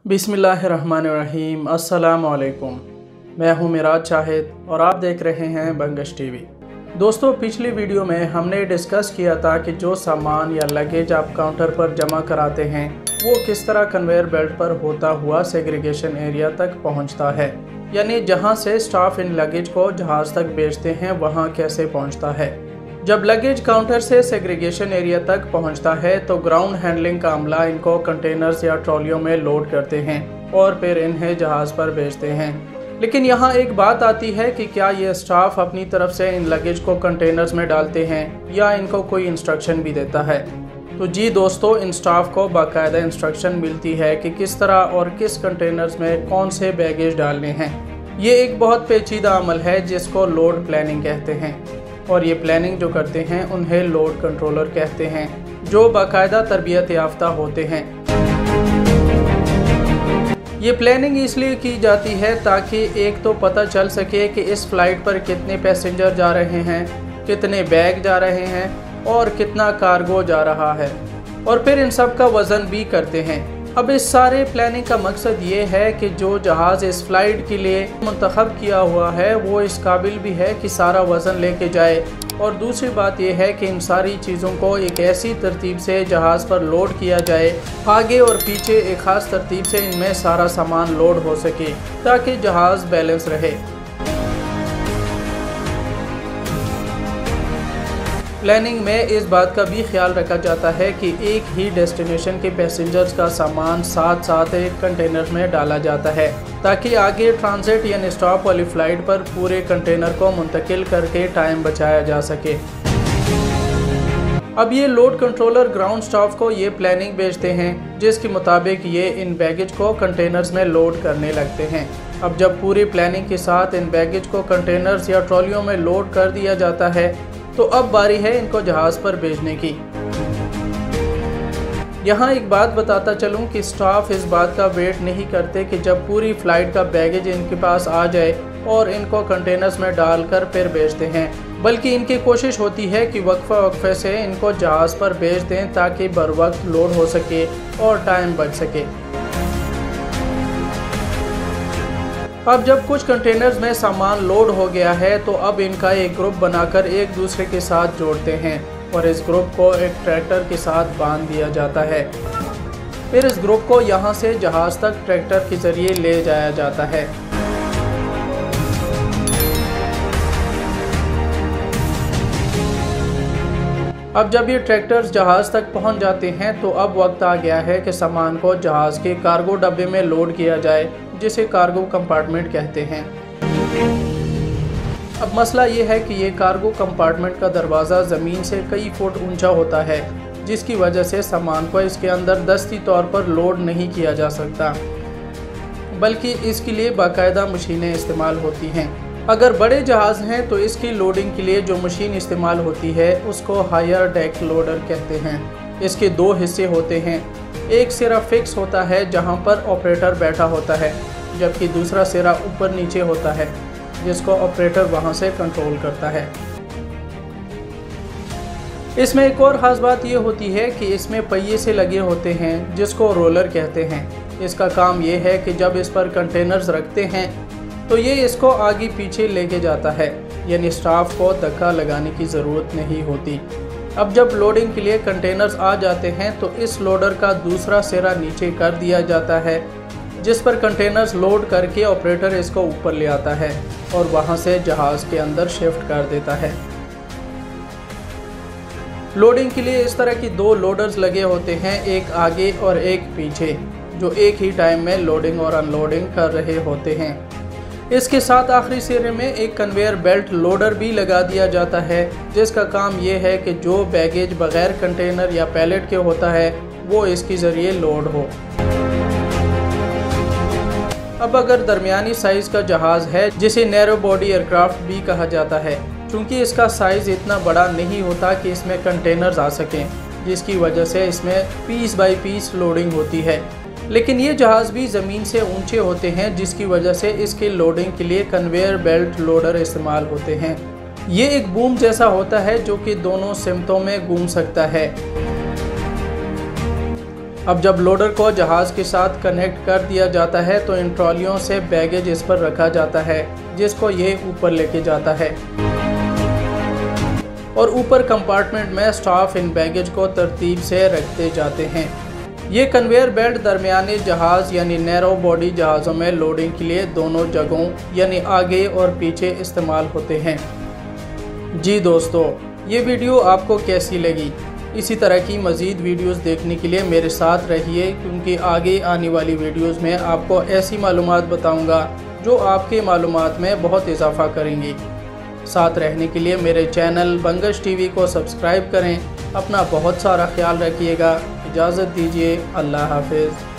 बिस्मिल्लाहिर्रहमानिर्रहीम। अस्सलाम वालेकुम। मैं हूं मिराज शाहिद और आप देख रहे हैं बंगश टीवी। दोस्तों, पिछली वीडियो में हमने डिस्कस किया था कि जो सामान या लगेज आप काउंटर पर जमा कराते हैं वो किस तरह कन्वेयर बेल्ट पर होता हुआ सेग्रीगेशन एरिया तक पहुंचता है, यानी जहां से स्टाफ इन लगेज को जहाज़ तक भेजते हैं वहां कैसे पहुंचता है। जब लगेज काउंटर से सेग्रीगेशन एरिया तक पहुंचता है तो ग्राउंड हैंडलिंग का अमला इनको कंटेनर्स या ट्रॉलियों में लोड करते हैं और फिर इन्हें जहाज़ पर भेजते हैं। लेकिन यहाँ एक बात आती है कि क्या ये स्टाफ अपनी तरफ से इन लगेज को कंटेनर्स में डालते हैं या इनको कोई इंस्ट्रक्शन भी देता है। तो जी दोस्तों, इन स्टाफ को बाकायदा इंस्ट्रक्शन मिलती है कि किस तरह और किस कंटेनर्स में कौन से बैगेज डालने हैं। ये एक बहुत पेचीदा अमल है जिसको लोड प्लानिंग कहते हैं, और ये प्लानिंग जो करते हैं उन्हें लोड कंट्रोलर कहते हैं, जो बाकायदा तरबियत याफ्ता होते हैं। ये प्लानिंग इसलिए की जाती है ताकि एक तो पता चल सके कि इस फ्लाइट पर कितने पैसेंजर जा रहे हैं, कितने बैग जा रहे हैं और कितना कार्गो जा रहा है, और फिर इन सब का वज़न भी करते हैं। अब इस सारे प्लानिंग का मकसद ये है कि जो जहाज़ इस फ्लाइट के लिए मुंतखब किया हुआ है वो इस काबिल भी है कि सारा वज़न लेके जाए, और दूसरी बात यह है कि इन सारी चीज़ों को एक ऐसी तरतीब से जहाज़ पर लोड किया जाए, आगे और पीछे एक ख़ास तरतीब से इनमें सारा सामान लोड हो सके ताकि जहाज़ बैलेंस रहे। प्लानिंग में इस बात का भी ख्याल रखा जाता है कि एक ही डेस्टिनेशन के पैसेंजर्स का सामान साथ साथ एक कंटेनर में डाला जाता है ताकि आगे ट्रांजिट यानी स्टॉप वाली फ़्लाइट पर पूरे कंटेनर को मुंतकिल करके टाइम बचाया जा सके। अब ये लोड कंट्रोलर ग्राउंड स्टाफ को ये प्लानिंग भेजते हैं जिसके मुताबिक ये इन बैगेज को कंटेनर्स में लोड करने लगते हैं। अब जब पूरी प्लानिंग के साथ इन बैगेज को कंटेनर्स या ट्रॉलियों में लोड कर दिया जाता है तो अब बारी है इनको जहाज़ पर भेजने की। यहाँ एक बात बताता चलूँ कि स्टाफ इस बात का वेट नहीं करते कि जब पूरी फ़्लाइट का बैगेज इनके पास आ जाए और इनको कंटेनर्स में डालकर फिर भेजते हैं, बल्कि इनकी कोशिश होती है कि वक्फे से इनको जहाज़ पर भेज दें ताकि बर वक्त लोड हो सके और टाइम बच सके। अब जब कुछ कंटेनर्स में सामान लोड हो गया है तो अब इनका एक ग्रुप बनाकर एक दूसरे के साथ जोड़ते हैं और इस ग्रुप को एक ट्रैक्टर के साथ बांध दिया जाता है। फिर इस ग्रुप को यहाँ से जहाज़ तक ट्रैक्टर के ज़रिए ले जाया जाता है। अब जब ये ट्रैक्टर्स जहाज़ तक पहुँच जाते हैं तो अब वक्त आ गया है कि सामान को जहाज़ के कार्गो डब्बे में लोड किया जाए, जिसे कार्गो कंपार्टमेंट कहते हैं। अब मसला ये है कि ये कार्गो कंपार्टमेंट का दरवाज़ा ज़मीन से कई फुट ऊंचा होता है, जिसकी वजह से सामान को इसके अंदर दस्ती तौर पर लोड नहीं किया जा सकता, बल्कि इसके लिए बाकायदा मशीनें इस्तेमाल होती हैं। अगर बड़े जहाज़ हैं तो इसकी लोडिंग के लिए जो मशीन इस्तेमाल होती है उसको हायर डेक लोडर कहते हैं। इसके दो हिस्से होते हैं, एक सिरा फिक्स होता है जहां पर ऑपरेटर बैठा होता है, जबकि दूसरा सिरा ऊपर नीचे होता है जिसको ऑपरेटर वहां से कंट्रोल करता है। इसमें एक और ख़ास बात ये होती है कि इसमें पहिए से लगे होते हैं जिसको रोलर कहते हैं। इसका काम ये है कि जब इस पर कंटेनर्स रखते हैं तो ये इसको आगे पीछे लेके जाता है, यानी स्टाफ को धक्का लगाने की ज़रूरत नहीं होती। अब जब लोडिंग के लिए कंटेनर्स आ जाते हैं तो इस लोडर का दूसरा सिरा नीचे कर दिया जाता है, जिस पर कंटेनर्स लोड करके ऑपरेटर इसको ऊपर ले आता है और वहां से जहाज़ के अंदर शिफ्ट कर देता है। लोडिंग के लिए इस तरह की दो लोडर्स लगे होते हैं, एक आगे और एक पीछे, जो एक ही टाइम में लोडिंग और अनलोडिंग कर रहे होते हैं। इसके साथ आखिरी सिरे में एक कन्वेयर बेल्ट लोडर भी लगा दिया जाता है, जिसका काम ये है कि जो बैगेज बगैर कंटेनर या पैलेट के होता है वो इसके ज़रिए लोड हो। अब अगर दरमियानी साइज़ का जहाज़ है जिसे नैरो बॉडी एयरक्राफ्ट भी कहा जाता है, चूँकि इसका साइज़ इतना बड़ा नहीं होता कि इसमें कंटेनर्स आ सकें, जिसकी वजह से इसमें पीस बाई पीस लोडिंग होती है। लेकिन ये जहाज़ भी ज़मीन से ऊंचे होते हैं, जिसकी वजह से इसकी लोडिंग के लिए कन्वेयर बेल्ट लोडर इस्तेमाल होते हैं। ये एक बूम जैसा होता है जो कि दोनों सिमतों में घूम सकता है। अब जब लोडर को जहाज़ के साथ कनेक्ट कर दिया जाता है तो इन ट्रॉलियों से बैगेज इस पर रखा जाता है, जिसको ये ऊपर लेके जाता है और ऊपर कंपार्टमेंट में स्टाफ इन बैगेज को तरतीब से रखते जाते हैं। ये कन्वेयर बेल्ट दरमियानी जहाज़ यानी नैरो बॉडी जहाज़ों में लोडिंग के लिए दोनों जगहों यानी आगे और पीछे इस्तेमाल होते हैं। जी दोस्तों, ये वीडियो आपको कैसी लगी? इसी तरह की मज़ीद वीडियोस देखने के लिए मेरे साथ रहिए, क्योंकि आगे आने वाली वीडियोस में आपको ऐसी मालूमात बताऊंगा जो आपके मालूमात में बहुत इजाफ़ा करेंगी। साथ रहने के लिए मेरे चैनल बंगश टीवी को सब्सक्राइब करें। अपना बहुत सारा ख्याल रखिएगा। इजाज़त दीजिए। अल्लाह हाफ़िज़।